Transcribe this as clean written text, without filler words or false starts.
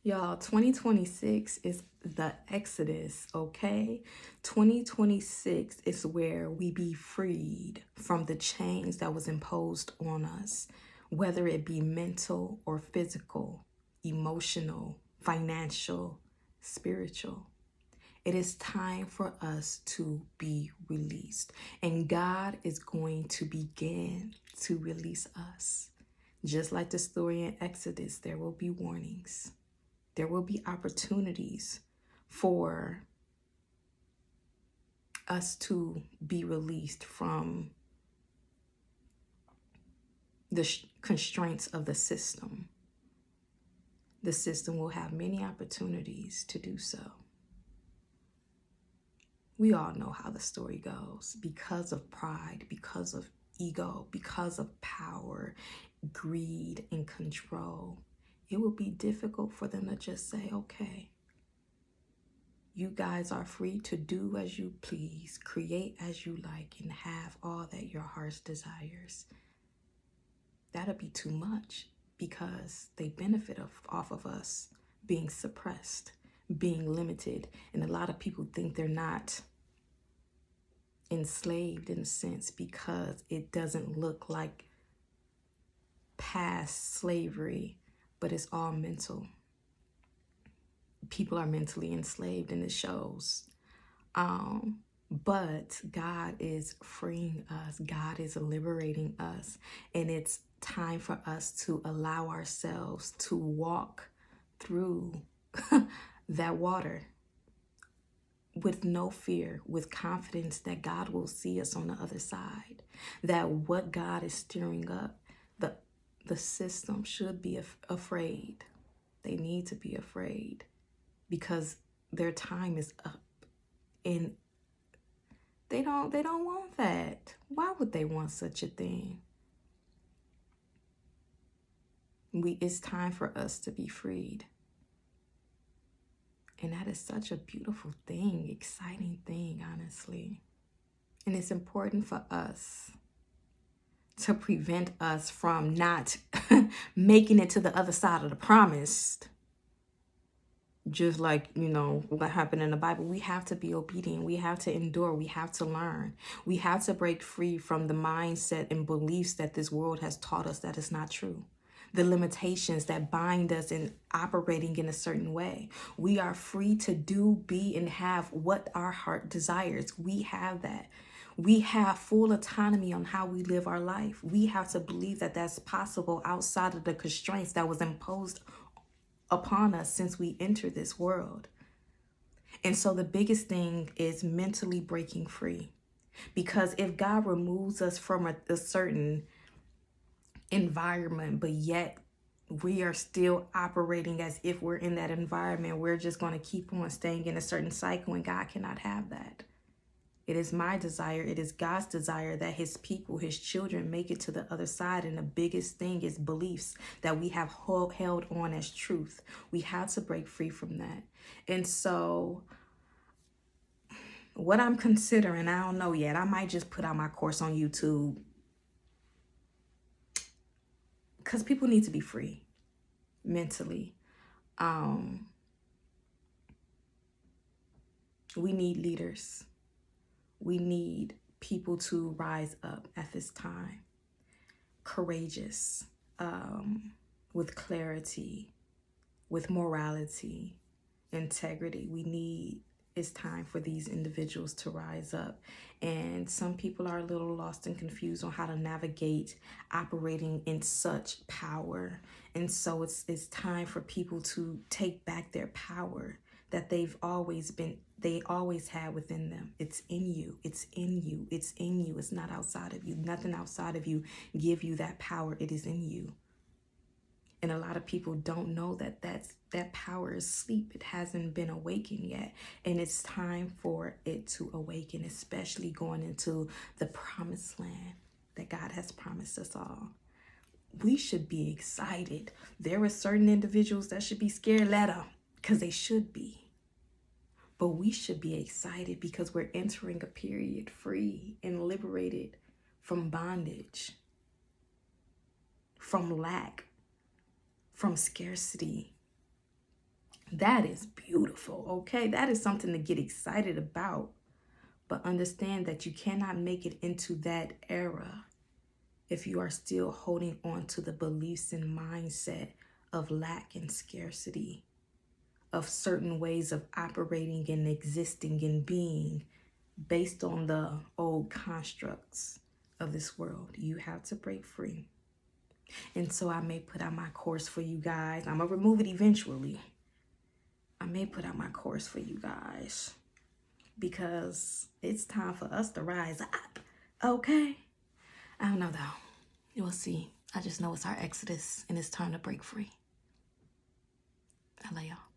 Y'all, 2026 is the Exodus, okay? 2026 is where we be freed from the chains that was imposed on us, whether it be mental or physical, emotional, financial, spiritual. It is time for us to be released, and God is going to begin to release us. Just like the story in Exodus, there will be warnings. There will be opportunities for us to be released from the constraints of the system. The system will have many opportunities to do so. We all know how the story goes. Because of pride, because of ego, because of power, greed, and control, it will be difficult for them to just say, okay, you guys are free to do as you please, create as you like, and have all that your heart desires. That'll be too much because they benefit off of us being suppressed, being limited. And a lot of people think they're not enslaved in a sense because it doesn't look like past slavery, but it's all mental. People are mentally enslaved and it shows. But God is freeing us. God is liberating us. And it's time for us to allow ourselves to walk through that water with no fear, with confidence that God will see us on the other side. That what God is stirring up, the system should be afraid. They need to be afraid because their time is up. And they don't want that. Why would they want such a thing? It's time for us to be freed. And that is such a beautiful thing, exciting thing, honestly. And it's important for us to prevent us from not making it to the other side of the promised. Just like, what happened in the Bible, we have to be obedient. We have to endure. We have to learn. We have to break free from the mindset and beliefs that this world has taught us that is not true. The limitations that bind us in operating in a certain way. We are free to do, be, and have what our heart desires. We have that. We have full autonomy on how we live our life. We have to believe that that's possible outside of the constraints that was imposed upon us since we entered this world. And so the biggest thing is mentally breaking free. Because if God removes us from a certain environment, but yet we are still operating as if we're in that environment, we're just going to keep on staying in a certain cycle, and God cannot have that. It is my desire, it is God's desire that his people, his children, make it to the other side. And the biggest thing is beliefs that we have held on as truth. We have to break free from that. And so what I'm considering, I don't know yet. I might just put out my course on YouTube because people need to be free mentally. We need leaders. We need people to rise up at this time, courageous, with clarity, with morality, integrity. It's time for these individuals to rise up. And some people are a little lost and confused on how to navigate operating in such power. And so it's time for people to take back their power that they always had within them. It's in you. It's in you. It's in you. It's not outside of you. Nothing outside of you give you that power. It is in you. And a lot of people don't know that power is asleep. It hasn't been awakened yet. And it's time for it to awaken, especially going into the promised land that God has promised us all. We should be excited. There are certain individuals that should be scared, let them, because they should be. But we should be excited because we're entering a period free and liberated from bondage, from lack, from scarcity. That is beautiful, okay? That is something to get excited about. But understand that you cannot make it into that era if you are still holding on to the beliefs and mindset of lack and scarcity, of certain ways of operating and existing and being based on the old constructs of this world. You have to break free. And so I may put out my course for you guys. I'm going to remove it eventually. I may put out my course for you guys because it's time for us to rise up. Okay? I don't know though. You'll see. I just know it's our exodus and it's time to break free. I love y'all.